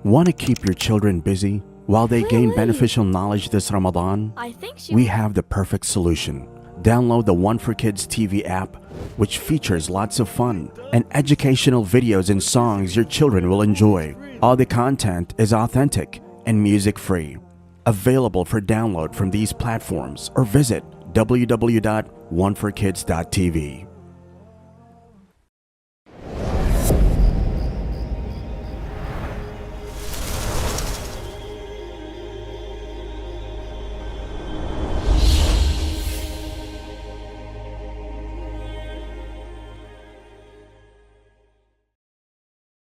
Want to keep your children busy while they gain beneficial knowledge this Ramadan? We have the perfect solution. Download the One for Kids TV app, which features lots of fun and educational videos and songs your children will enjoy. All the content is authentic and music-free. Available for download from these platforms or visit www.oneforkids.tv.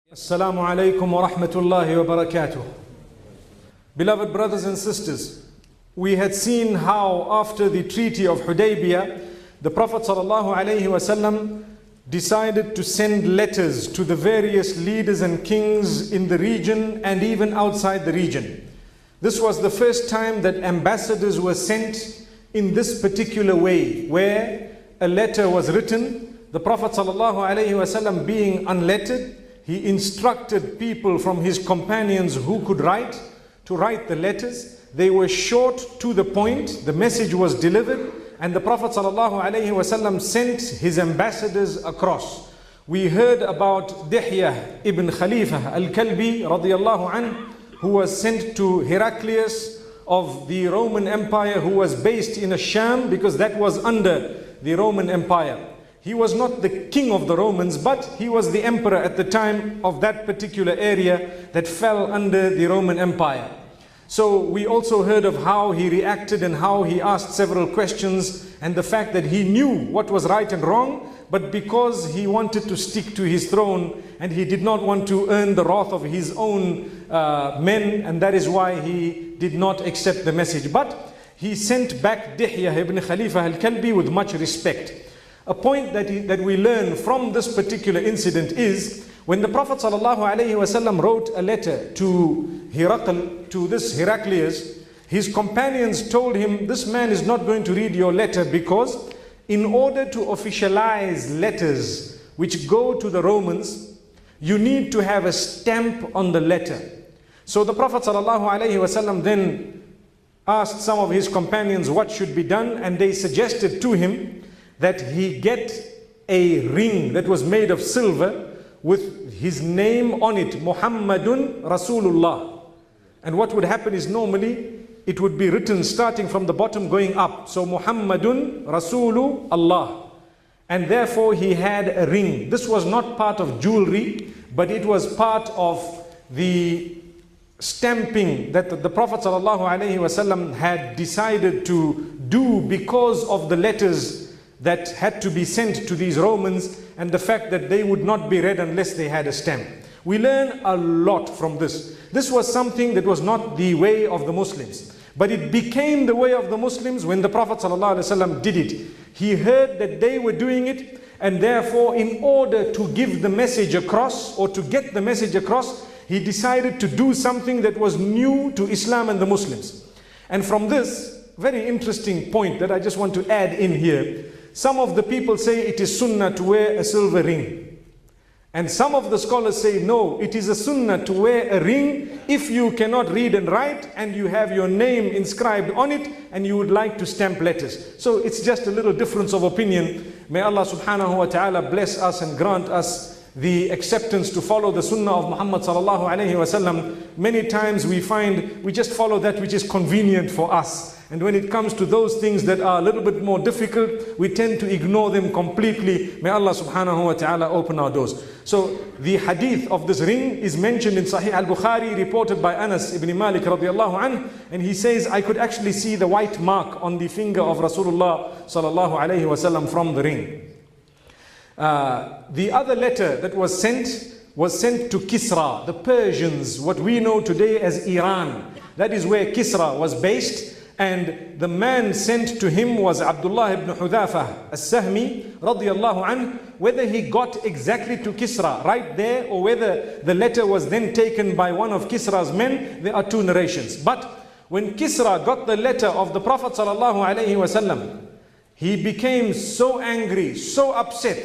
Assalamu alaikum wa rahmatullahi wa barakatuh. Beloved brothers and sisters, we had seen how after the Treaty of Hudaybiyah, the Prophet ﷺ decided to send letters to the various leaders and kings in the region and even outside the region. This was the first time that ambassadors were sent in this particular way, where a letter was written. The Prophet ﷺ, being unlettered, he instructed people from his companions who could write to write the letters. They were short, to the point. The message was delivered, and the Prophet ﷺ sent his ambassadors across. We heard about Dihya ibn Khalifa al-Kalbi radiyallahu anhu, who was sent to Heraclius of the Roman Empire, who was based in Sham, because that was under the Roman Empire. He was not the king of the Romans, but he was the emperor at the time of that particular area that fell under the Roman Empire. So we also heard of how he reacted and how he asked several questions, and the fact that he knew what was right and wrong, but because he wanted to stick to his throne and he did not want to earn the wrath of his own men, and that is why he did not accept the message. But he sent back Dihya ibn Khalifa al-Kalbi with much respect. A point that we learn from this particular incident is when the Prophet ﷺ wrote a letter to this Heraclius, his companions told him, this man is not going to read your letter, because in order to officialize letters which go to the Romans, you need to have a stamp on the letter. So the Prophet ﷺ then asked some of his companions what should be done, and they suggested to him that he get a ring that was made of silver with his name on it, Muhammadun Rasulullah. And what would happen is, normally it would be written starting from the bottom going up. So Muhammadun Rasulullah. And therefore he had a ring. This was not part of jewelry, but it was part of the stamping that the Prophet ﷺ had decided to do because of the letters that had to be sent to these Romans, and the fact that they would not be read unless they had a stamp. We learn a lot from this. This was something that was not the way of the Muslims, but it became the way of the Muslims when the Prophet ﷺ did it. He heard that they were doing it, and therefore in order to give the message across, or to get the message across, he decided to do something that was new to Islam and the Muslims. And from this very interesting point that I just want to add in here, some of the people say it is sunnah to wear a silver ring. And some of the scholars say no, it is a sunnah to wear a ring if you cannot read and write and you have your name inscribed on it and you would like to stamp letters. So it's just a little difference of opinion. May Allah subhanahu wa ta'ala bless us and grant us the acceptance to follow the sunnah of Muhammad sallallahu alayhi wa sallam. Many times we find we just follow that which is convenient for us. And when it comes to those things that are a little bit more difficult, we tend to ignore them completely. May Allah subhanahu wa ta'ala open our doors. So the hadith of this ring is mentioned in Sahih al-Bukhari, reported by Anas ibn Malik radiyallahu anhu, and he says, I could actually see the white mark on the finger of Rasulullah sallallahu alayhi wa sallam from the ring. The other letter that was sent to Kisra, the Persians, what we know today as Iran. That is where Kisra was based. And the man sent to him was Abdullah ibn Hudhafa as-Sahmi radiyallahu anhu. Whether he got exactly to Kisra right there, or whether the letter was then taken by one of Kisra's men, there are two narrations. But when Kisra got the letter of the Prophet sallallahu alaihi wasallam, he became so angry, so upset.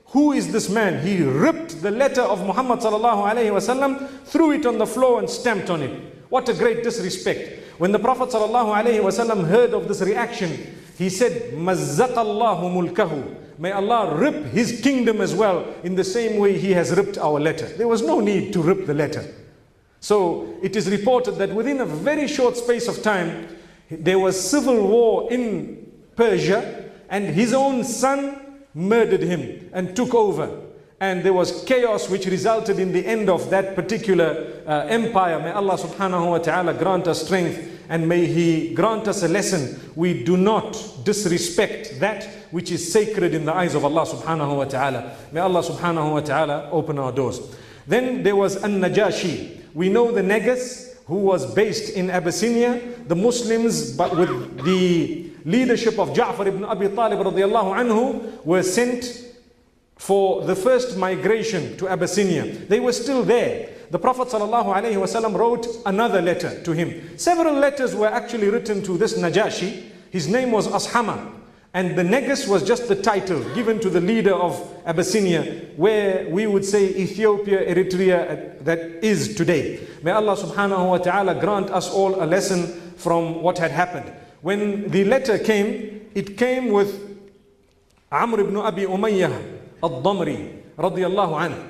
who is this man? He ripped the letter of Muhammad sallallahu alaihi wasallam, threw it on the floor and stamped on it. What a great disrespect. When the Prophet sallallahu alaihi wasallam heard of this reaction, he said, Mazzaqallahu mulkahu. May Allah rip his kingdom as well in the same way he has ripped our letter. There was no need to rip the letter. So it is reported that within a very short space of time, there was civil war in Persia, and his own son murdered him and took over. And there was chaos which resulted in the end of that particular empire. May Allah subhanahu wa ta'ala grant us strength, and may He grant us a lesson. We do not disrespect that which is sacred in the eyes of Allah subhanahu wa ta'ala. May Allah subhanahu wa ta'ala open our doors. Then there was An-Najashi. We know the Negus, who was based in Abyssinia. The Muslims, but with the leadership of Ja'far ibn Abi Talib radiallahu anhu, were sent for the first migration to Abyssinia. They were still there. The Prophet ﷺ wrote another letter to him. Several letters were actually written to this Najashi. His name was Ashama. And the Negus was just the title given to the leader of Abyssinia, where we would say Ethiopia, Eritrea, that is today. May Allah subhanahu wa ta'ala grant us all a lesson from what had happened. When the letter came, it came with Amr ibn Abi Umayyah al-Damri radiyallahu anhu.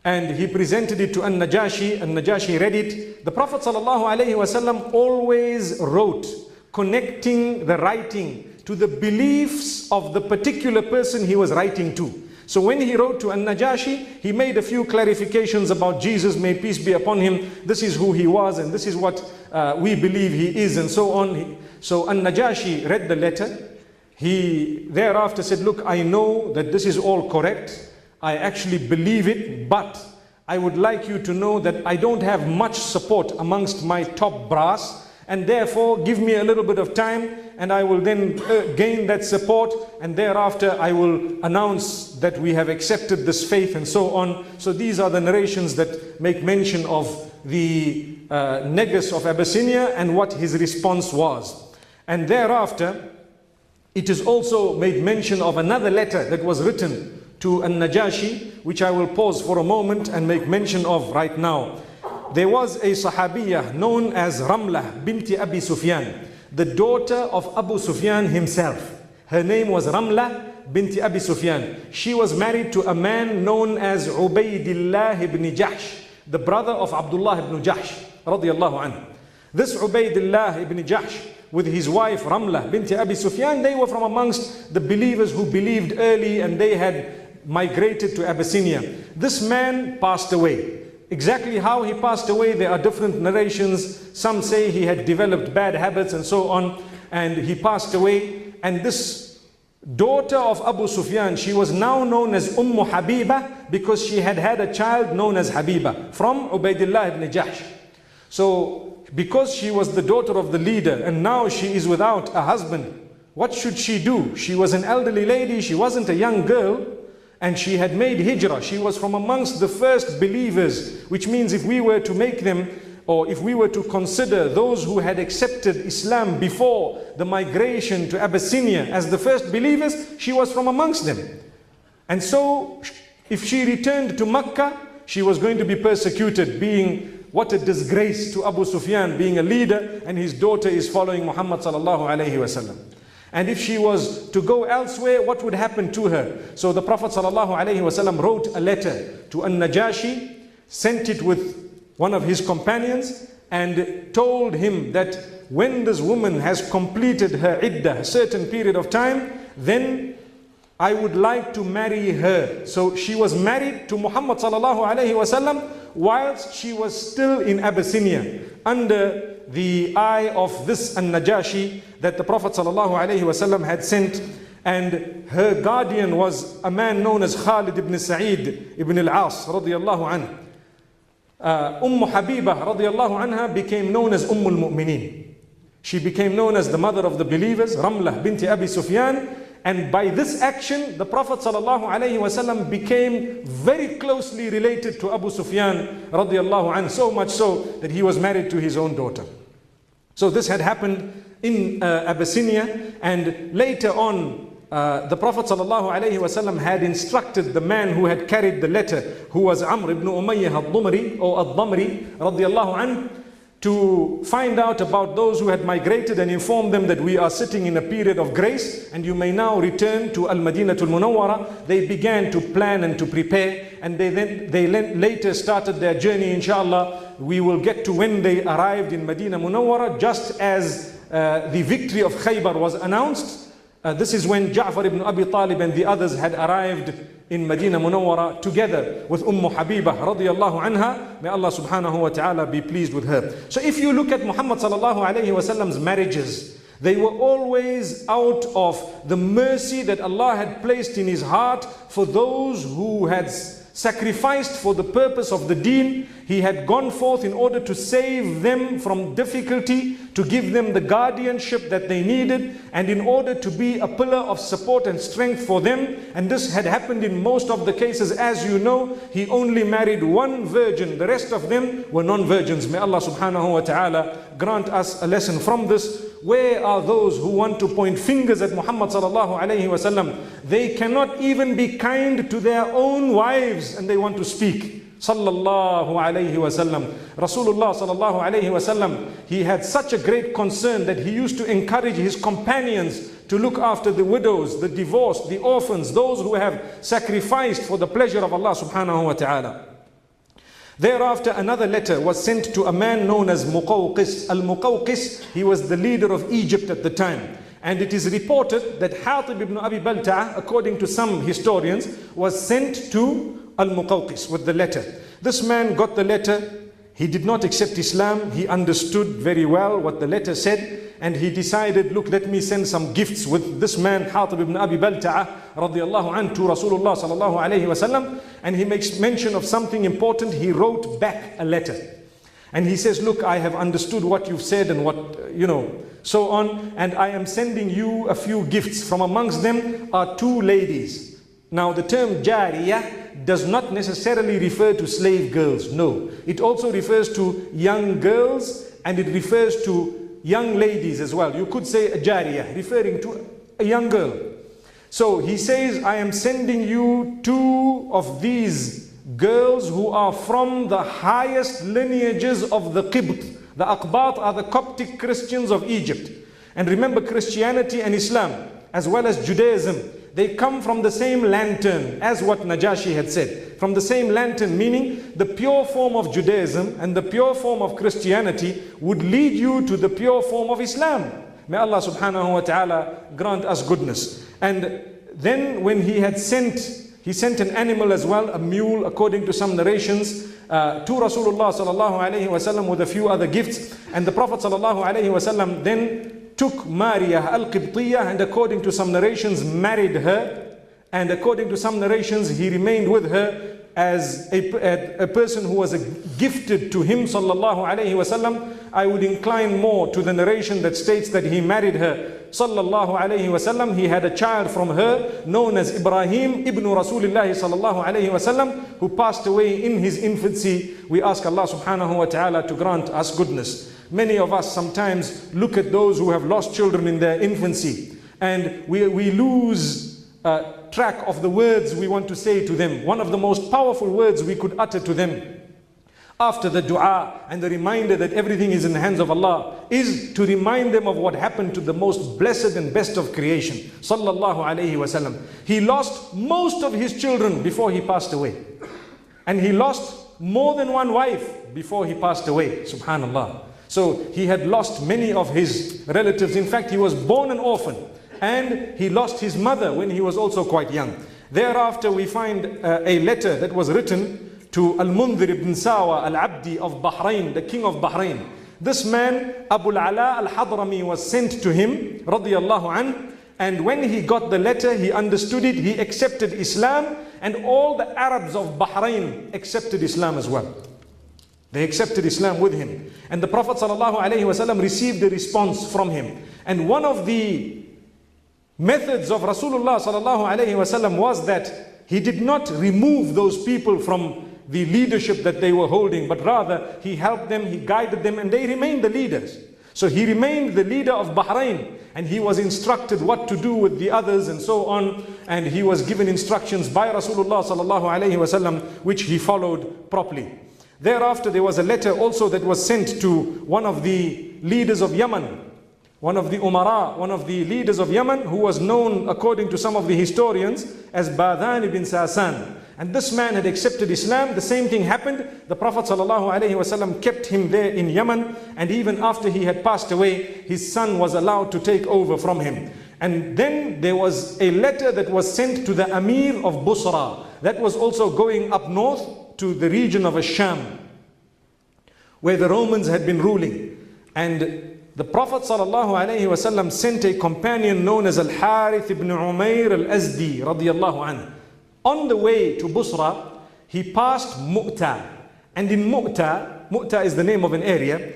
And he presented it to An-Najashi. An-Najashi read it. The Prophet ﷺ always wrote, connecting the writing to the beliefs of the particular person he was writing to. So when he wrote to An-Najashi, he made a few clarifications about Jesus, may peace be upon him. This is who he was, and this is what we believe he is, and so on. So An-Najashi read the letter. He thereafter said, look, I know that this is all correct. I actually believe it, but I would like you to know that I don't have much support amongst my top brass, and therefore give me a little bit of time, and I will then gain that support, and thereafter I will announce that we have accepted this faith, and so on. So these are the narrations that make mention of the Negus of Abyssinia and what his response was. And thereafter, it is also made mention of another letter that was written to An-Najashi, which I will pause for a moment and make mention of right now. There was a Sahabiyah known as Ramlah binti Abi Sufyan, the daughter of Abu Sufyan himself. Her name was Ramlah binti Abi Sufyan. She was married to a man known as Ubaydillah ibn Jahsh, the brother of Abdullah ibn Jahsh radiyallahu anhu. This Ubaydillah ibn Jahsh, with his wife Ramlah binti Abi Sufyan, they were from amongst the believers who believed early, and they had migrated to Abyssinia. This man passed away. Exactly how he passed away, there are different narrations. Some say he had developed bad habits and so on, and he passed away. And this daughter of Abu Sufyan, she was now known as Habiba, because she had had a child known as Habiba from Ubaydillah ibn Jahsh. So because she was the daughter of the leader, and now she is without a husband, what should she do? She was an elderly lady, she wasn't a young girl, and she had made hijrah. She was from amongst the first believers, which means if we were to make them, or if we were to consider those who had accepted Islam before the migration to Abyssinia as the first believers, she was from amongst them. And so if she returned to Mecca, she was going to be persecuted, being what a disgrace to Abu Sufyan, being a leader, and his daughter is following Muhammad sallallahu alayhi wasallam. And if she was to go elsewhere, what would happen to her? So the Prophet ﷺ wrote a letter to An-Najashi, sent it with one of his companions, and told him that when this woman has completed her iddah, a certain period of time, then I would like to marry her. So she was married to Muhammad ﷺ whilst she was still in Abyssinia, under the eye of this An-Najashi that the Prophet ﷺ had sent. And her guardian was a man known as Khalid ibn Sa'id ibn al-As radiyallahu anhu. Habiba radiyallahu anha became known as al-Mu'mineen. She became known as the mother of the believers, Ramlah binti Abi Sufyan. And by this action, the Prophet ﷺ became very closely related to Abu Sufyan radiyallahu anhu, so much so that he was married to his own daughter. So this had happened in Abyssinia, and later on the Prophet ﷺ had instructed the man who had carried the letter, who was Amr ibn Umayyah al-Dumri or al-Damri radiyallahu anhu, to find out about those who had migrated and inform them that we are sitting in a period of grace and you may now return to Al-Madinatul Munawwara. They began to plan and to prepare, and they later started their journey. Inshallah, we will get to when they arrived in Madinah Munawwara, just as the victory of Khaybar was announced. This is when Ja'far ibn Abi Talib and the others had arrived in Madinah Munawwara together with Habibah radiyallahu anha. May Allah subhanahu wa ta'ala be pleased with her. So if you look at Muhammad sallallahu alayhi wa sallam's marriages, they were always out of the mercy that Allah had placed in his heart for those who had sacrificed for the purpose of the deen. He had gone forth in order to save them from difficulty, to give them the guardianship that they needed, and in order to be a pillar of support and strength for them. And this had happened in most of the cases. As you know, he only married one virgin. The rest of them were non-virgins. May Allah subhanahu wa ta'ala grant us a lesson from this. Where are those who want to point fingers at Muhammad sallallahu alayhi wa sallam? They cannot even be kind to their own wives, and they want to speak. Sallallahu alayhi wa sallam. Rasulullah sallallahu alayhi wa sallam, he had such a great concern that he used to encourage his companions to look after the widows, the divorced, the orphans, those who have sacrificed for the pleasure of Allah subhanahu wa ta'ala. Thereafter, another letter was sent to a man known as Muqawqis. Al-Muqawqis, he was the leader of Egypt at the time. And it is reported that Hatib ibn Abi Balta'a, according to some historians, was sent to Al-Muqawqis with the letter. This man got the letter. He did not accept Islam. He understood very well what the letter said. And he decided, look, let me send some gifts with this man, Hatib ibn Abi Balta'a, radiyallahu anhu, to Rasulullah sallallahu alayhi wa sallam. And he makes mention of something important. He wrote back a letter. And he says, look, I have understood what you've said and what, so on. And I am sending you a few gifts. From amongst them are two ladies. Now, the term jariyah does not necessarily refer to slave girls. No, it also refers to young girls, and it refers to young ladies as well. You could say a jariyah, referring to a young girl. So he says, I am sending you two of these girls who are from the highest lineages of the Qibt. The Aqbat are the Coptic Christians of Egypt. And remember, Christianity and Islam, as well as Judaism, they come from the same lantern, as what Najashi had said. From the same lantern, meaning the pure form of Judaism and the pure form of Christianity would lead you to the pure form of Islam. May Allah subhanahu wa ta'ala grant us goodness. And then when he sent an animal as well, a mule, according to some narrations, to Rasulullah sallallahu alayhi wa sallam with a few other gifts. And the Prophet sallallahu alayhi wa sallam then took Mariyah al-Qibtiyah, and according to some narrations married her, and according to some narrations he remained with her as a person who was gifted to him sallallahu alayhi wasallam. I would incline more to the narration that states that he married her sallallahu alayhi wasallam. He had a child from her known as Ibrahim ibn Rasulullah sallallahu alayhi wasallam, who passed away in his infancy. We ask Allah subhanahu wa ta'ala to grant us goodness. Many of us sometimes look at those who have lost children in their infancy, and we lose track of the words we want to say to them. One of the most powerful words we could utter to them after the dua and the reminder that everything is in the hands of Allah is to remind them of what happened to the most blessed and best of creation, sallallahu alayhi wasallam. He lost most of his children before he passed away, and he lost more than one wife before he passed away, subhanallah. So he had lost many of his relatives. In fact, he was born an orphan, and he lost his mother when he was also quite young. Thereafter, we find a letter that was written to Al-Mundhir ibn Sawa al-Abdi of Bahrain, the king of Bahrain. This man, Abu al-Ala al-Hadrami, was sent to him, radiyallahu anhu, and when he got the letter, he understood it, he accepted Islam, and all the Arabs of Bahrain accepted Islam as well. They accepted Islam with him. And the Prophet ﷺ received a response from him. And one of the methods of Rasulullah ﷺ was that he did not remove those people from the leadership that they were holding, but rather he helped them, he guided them, and they remained the leaders. So he remained the leader of Bahrain, and he was instructed what to do with the others and so on, and he was given instructions by Rasulullah sallallahu alaihi wasallam, which he followed properly. Thereafter, there was a letter also that was sent to one of the leaders of Yemen, one of the Umara, one of the leaders of Yemen, who was known, according to some of the historians, as Badhan ibn Sasan. And this man had accepted Islam. The same thing happened. The Prophet ﷺ kept him there in Yemen, and even after he had passed away, his son was allowed to take over from him. And then there was a letter that was sent to the Amir of Busra, that was also going up north to the region of Asham, where the Romans had been ruling. And the Prophet ﷺ sent a companion known as Al-Harith ibn Umayr al-Azdi radiyallahu anhu. On the way to Busra, he passed Mu'ta. And in Mu'ta is the name of an area,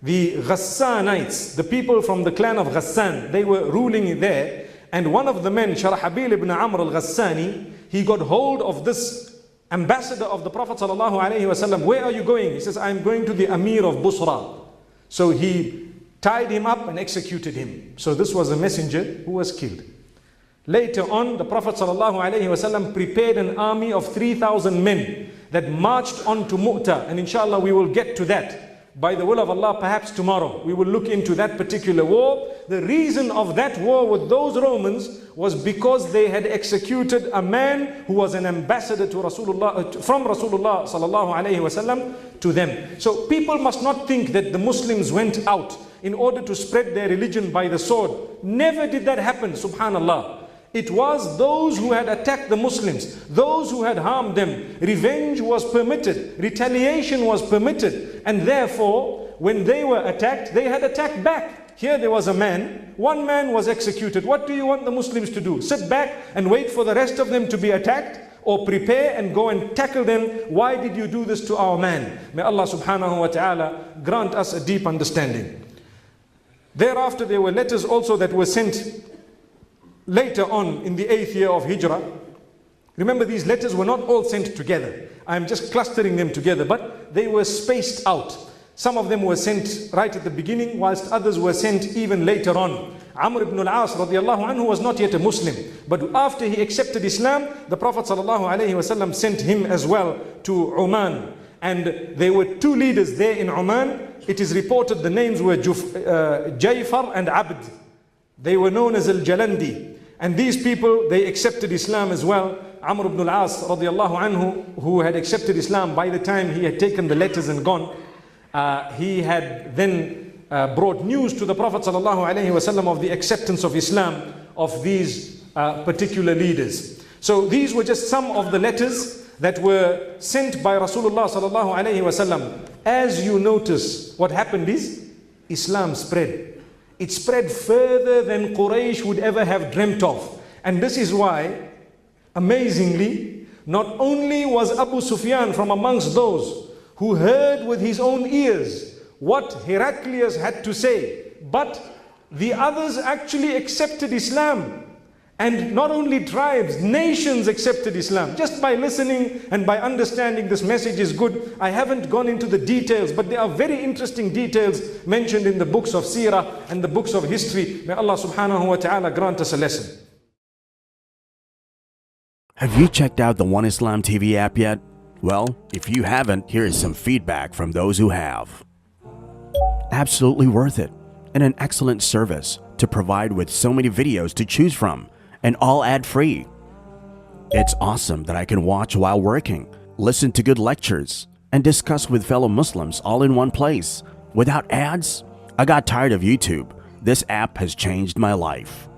the Ghassanites, the people from the clan of Ghassan, they were ruling there. And one of the men, Sharahabil ibn Amr al-Ghassani, he got hold of this ambassador of the Prophet ﷺ. Where are you going? He says, I'm going to the Amir of Busra. So he tied him up and executed him. So this was a messenger who was killed. Later on, the Prophet ﷺ prepared an army of 3,000 men that marched on to Mu'ta, and inshallah we will get to that. By the will of Allah, perhaps tomorrow, we will look into that particular war. The reason of that war with those Romans was because they had executed a man who was an ambassador to Rasulullah, from Rasulullah ﷺ to them. So people must not think that the Muslims went out in order to spread their religion by the sword. Never did that happen, subhanallah. It was those who had attacked the Muslims, those who had harmed them. Revenge was permitted, retaliation was permitted, and therefore, when they were attacked, they had attacked back. Here there was a man, one man was executed. What do you want the Muslims to do? Sit back and wait for the rest of them to be attacked? Or prepare and go and tackle them? Why did you do this to our man? May Allah subhanahu wa ta'ala grant us a deep understanding. Thereafter, there were letters also that were sent later on in the 8th year of Hijrah. Remember, these letters were not all sent together. I'm just clustering them together, but they were spaced out. Some of them were sent right at the beginning, whilst others were sent even later on. Amr ibn al-As radiallahu anhu was not yet a Muslim, but after he accepted Islam, the Prophet sallallahu alaihi wasallam sent him as well to Oman. And there were two leaders there in Oman. It is reported the names were Jayfar and Abd. They were known as Al-Jalandi. And these people, they accepted Islam as well. Amr ibn al-As radiallahu anhu, who had accepted Islam by the time he had taken the letters and gone, he had then brought news to the Prophet sallallahu alaihi wasallam of the acceptance of Islam of these particular leaders. So these were just some of the letters that were sent by Rasulullah sallallahu alaihi wasallam. As you notice, what happened is Islam spread. It spread further than Quraysh would ever have dreamt of. And this is why, amazingly, not only was Abu Sufyan from amongst those who heard with his own ears what Heraclius had to say, but the others actually accepted Islam. And not only tribes, nations accepted Islam. Just by listening and by understanding this message is good. I haven't gone into the details, but there are very interesting details mentioned in the books of Seerah and the books of history. May Allah subhanahu wa ta'ala grant us a lesson. Have you checked out the One Islam TV app yet? Well, if you haven't, here is some feedback from those who have. Absolutely worth it, and an excellent service to provide with so many videos to choose from, and all ad-free. It's awesome that I can watch while working, listen to good lectures, and discuss with fellow Muslims all in one place, without ads. I got tired of YouTube. This app has changed my life.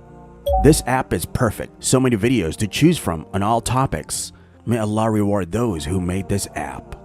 This app is perfect. So many videos to choose from on all topics. May Allah reward those who made this app.